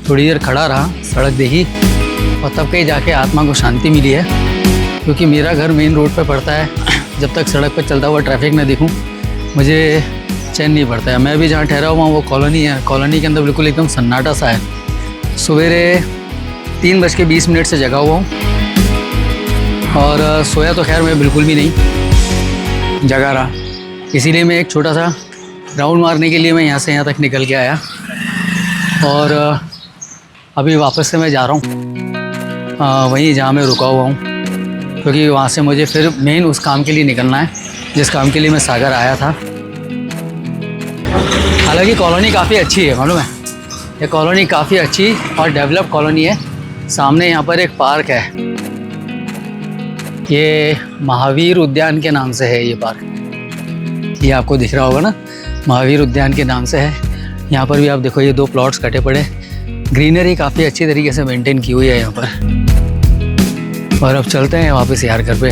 थोड़ी देर खड़ा रहा, सड़क देखी और तब कहीं जाके आत्मा को शांति मिली है। क्योंकि मेरा घर मेन रोड पे पड़ता है, जब तक सड़क पर चलता हुआ ट्रैफिक ना देखूं मुझे चैन नहीं पड़ता है। मैं अभी जहाँ ठहरा हुआ हूँ वो कॉलोनी है, कॉलोनी के अंदर बिल्कुल एकदम सन्नाटा सा है। सवेरे 3:20 से जगा हुआ हूँ और सोया तो खैर मैं बिल्कुल भी नहीं, जगा रहा। इसीलिए मैं एक छोटा सा राउंड मारने के लिए मैं यहाँ से यहाँ तक निकल के आया और अभी वापस से मैं जा रहा हूँ वहीं जहाँ मैं रुका हुआ हूँ, क्योंकि वहाँ से मुझे फिर मेन उस काम के लिए निकलना है जिस काम के लिए मैं सागर आया था। हालांकि कॉलोनी काफ़ी अच्छी है, मालूम है, ये कॉलोनी काफ़ी अच्छी और डेवलप कॉलोनी है। सामने यहाँ पर एक पार्क है, ये महावीर उद्यान के नाम से है ये पार्क, ये आपको दिख रहा होगा ना, महावीर उद्यान के नाम से है। यहाँ पर भी आप देखो ये 2 प्लॉट्स कटे पड़े, ग्रीनरी काफ़ी अच्छी तरीके से मेंटेन की हुई है यहाँ पर। और अब चलते हैं वापस यार घर पे।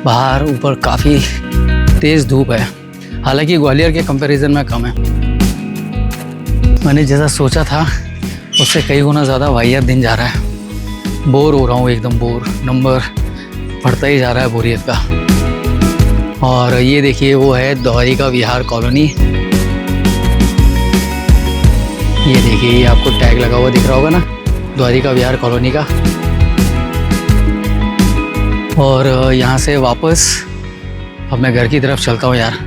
बाहर ऊपर काफ़ी तेज़ धूप है, हालांकि ग्वालियर के कंपैरिजन में कम है। मैंने जैसा सोचा था उससे कई गुना ज़्यादा वाहियात दिन जा रहा है। बोर हो रहा हूँ एकदम, बोर नंबर बढ़ता ही जा रहा है बोरियत का। और ये देखिए वो है द्वारिका विहार कॉलोनी, ये देखिए ये आपको टैग लगा हुआ दिख रहा होगा ना, द्वारिका विहार कॉलोनी का। और यहाँ से वापस अब मैं घर की तरफ चलता हूँ यार।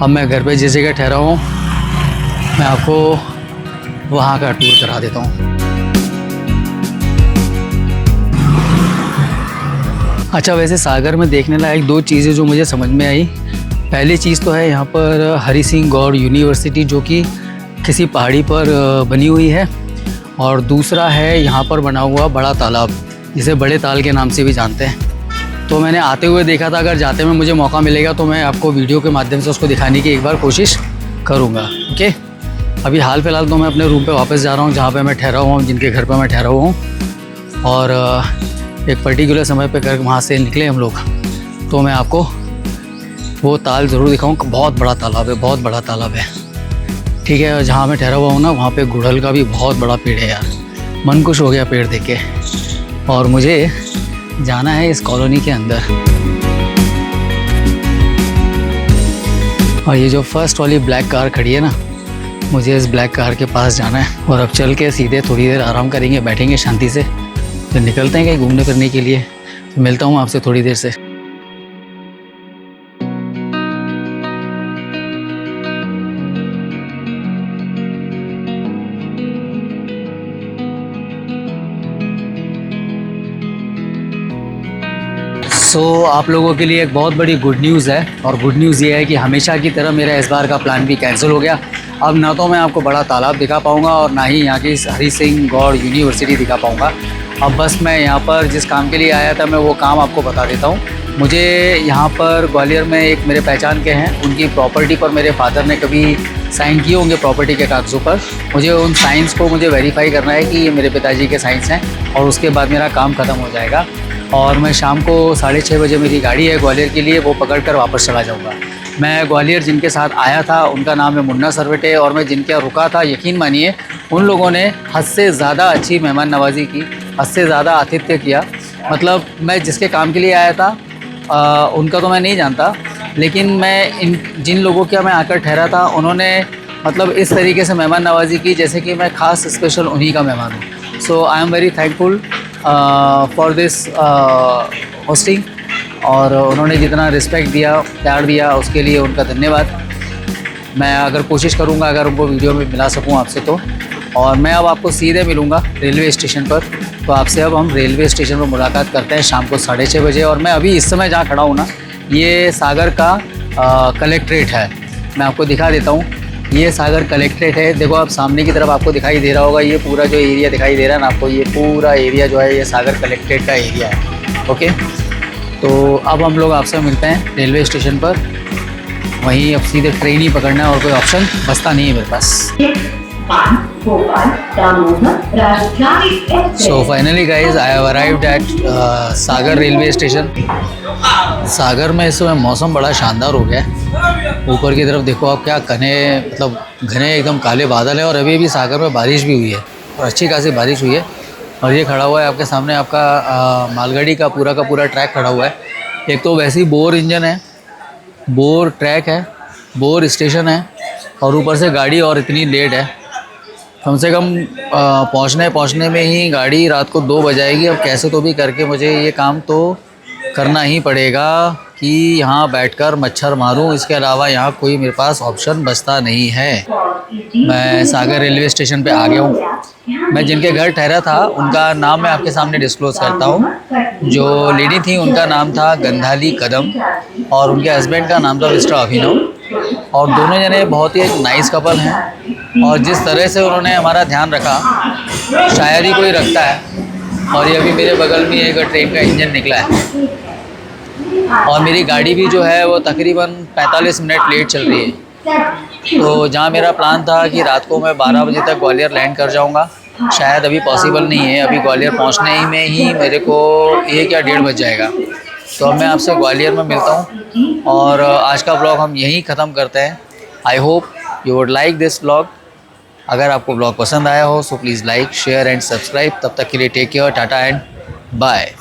अब मैं घर पे जिस जगह ठहरा हूँ मैं आपको वहाँ का टूर करा देता हूँ। अच्छा, वैसे सागर में देखने लायक 2 चीज़ें जो मुझे समझ में आई। पहली चीज़ तो है यहाँ पर हरि सिंह गौड़ यूनिवर्सिटी जो कि किसी पहाड़ी पर बनी हुई है, और दूसरा है यहाँ पर बना हुआ बड़ा तालाब जिसे बड़े ताल के नाम से भी जानते हैं। तो मैंने आते हुए देखा था, अगर जाते में मुझे मौका मिलेगा तो मैं आपको वीडियो के माध्यम से उसको दिखाने की एक बार कोशिश करूँगा। ओके, अभी हाल फिलहाल तो मैं अपने रूम पे वापस जा रहा हूँ जहाँ पे मैं ठहरा हुआ हूँ, जिनके घर पे मैं ठहरा हुआ हूँ। और एक पर्टिकुलर समय पे घर वहाँ से निकले हम लोग तो मैं आपको वो ताल ज़रूर दिखाऊँ। बहुत बड़ा तालाब है, बहुत बड़ा तालाब है, ठीक है। जहाँ मैं ठहरा हुआ हूँ ना वहाँ पे गुड़हल का भी बहुत बड़ा पेड़ है यार, मन खुश हो गया पेड़ देख के। और मुझे जाना है इस कॉलोनी के अंदर, और ये जो फर्स्ट वाली ब्लैक कार खड़ी है ना, मुझे इस ब्लैक कार के पास जाना है। और अब चल के सीधे थोड़ी देर आराम करेंगे, बैठेंगे शांति से, फिर निकलते हैं कहीं घूमने फिरने के लिए। तो मिलता हूँ आपसे थोड़ी देर से। आप लोगों के लिए एक बहुत बड़ी गुड न्यूज़ है, और गुड न्यूज़ ये है कि हमेशा की तरह मेरा इस बार का प्लान भी कैंसिल हो गया। अब ना तो मैं आपको बड़ा तालाब दिखा पाऊँगा और ना ही यहाँ की हरि सिंह गौड़ यूनिवर्सिटी दिखा पाऊँगा। अब बस मैं यहाँ पर जिस काम के लिए आया था मैं वो काम आपको बता देता हूँ। मुझे यहाँ पर ग्वालियर में एक मेरे पहचान के हैं, उनकी प्रॉपर्टी पर मेरे फादर ने कभी साइन किए होंगे प्रॉपर्टी के कागज़ों पर। मुझे उन साइंस को मुझे वेरीफाई करना है कि ये मेरे पिताजी के साइंस हैं, और उसके बाद मेरा काम ख़त्म हो जाएगा। और मैं शाम को 6:30 बजे मेरी गाड़ी है ग्वालियर के लिए, वो पकड़ कर वापस चला जाऊँगा। मैं ग्वालियर जिनके साथ आया था उनका नाम है मुन्ना सरवटे, और मैं जिनके यहाँ रुका था यकीन मानिए उन लोगों ने हद से ज़्यादा अच्छी मेहमान नवाजी की, हद से ज़्यादा आतिथ्य किया। मतलब मैं जिसके काम के लिए आया था उनका तो मैं नहीं जानता, लेकिन मैं जिन लोगों के यहाँ मैं आकर ठहरा था उन्होंने मतलब इस तरीके से मेहमान नवाजी की जैसे कि मैं ख़ास स्पेशल उन्हीं का मेहमान हूँ। So I am very thankful for this hosting, और उन्होंने जितना रिस्पेक्ट दिया, प्यार दिया, उसके लिए उनका धन्यवाद। मैं अगर कोशिश करूँगा अगर उनको वीडियो में मिला सकूँ आपसे तो। और मैं अब आपको सीधे मिलूँगा रेलवे स्टेशन पर, तो आपसे अब हम रेलवे स्टेशन पर मुलाकात करते हैं शाम को 6:30 बजे। और मैं अभी इस समय जहाँ खड़ा हूँ ना, ये सागर का कलेक्ट्रेट है। मैं आपको दिखा देता हूँ, ये सागर कलेक्ट्रेट है। देखो आप सामने की तरफ आपको दिखाई दे रहा होगा, ये पूरा जो एरिया दिखाई दे रहा है ना आपको, ये पूरा एरिया जो है ये सागर कलेक्ट्रेट का एरिया है। ओके, तो अब हम लोग आपसे मिलते हैं रेलवे स्टेशन पर। वहीं अब सीधे ट्रेन ही पकड़ना है और कोई ऑप्शन बचता नहीं है मेरे पास। So finally guys I have arrived at Sagar railway station. Sagar में इस समय मौसम बड़ा शानदार हो गया है। ऊपर की तरफ देखो आप, क्या घने मतलब घने एकदम काले बादल है, और अभी भी सागर में बारिश भी हुई है। और अच्छी खासी बारिश हुई है। और ये खड़ा हुआ है आपके सामने आपका मालगाड़ी का पूरा ट्रैक खड़ा हुआ है। एक तो वैसे ही बोर इंजन है, बोर ट्रैक है, बोर स्टेशन है, और ऊपर से गाड़ी और इतनी लेट है। कम से कम पहुंचने में ही गाड़ी रात को 2 बजाएगी। अब कैसे तो भी करके मुझे ये काम तो करना ही पड़ेगा कि यहाँ बैठकर मच्छर मारूं। इसके अलावा यहाँ कोई मेरे पास ऑप्शन बचता नहीं है। मैं सागर रेलवे स्टेशन पे आ गया हूँ। मैं जिनके घर ठहरा था उनका नाम मैं आपके सामने डिस्क्लोज़ करता हूँ। जो लेडी थी उनका नाम था गंधाली कदम और उनके हस्बैंड का नाम था मिस्टर अभिनव। और दोनों जने बहुत ही एक नाइस कपल हैं और जिस तरह से उन्होंने हमारा ध्यान रखा शायद ही कोई रखता है। और ये अभी मेरे बगल में एक ट्रेन का इंजन निकला है और मेरी गाड़ी भी जो है वो तकरीबन 45 मिनट लेट चल रही है। तो जहाँ मेरा प्लान था कि रात को मैं 12 बजे तक ग्वालियर लैंड कर जाऊँगा, शायद अभी पॉसिबल नहीं है। अभी ग्वालियर पहुँचने ही में ही मेरे को 1 या 1:30 बज जाएगा। तो अब मैं आपसे ग्वालियर में मिलता हूँ और आज का ब्लॉग हम यहीं ख़त्म करते हैं। I hope you would like this blog. अगर आपको ब्लॉग पसंद आया हो so please like, share and subscribe. तब तक के लिए take care, tata and bye.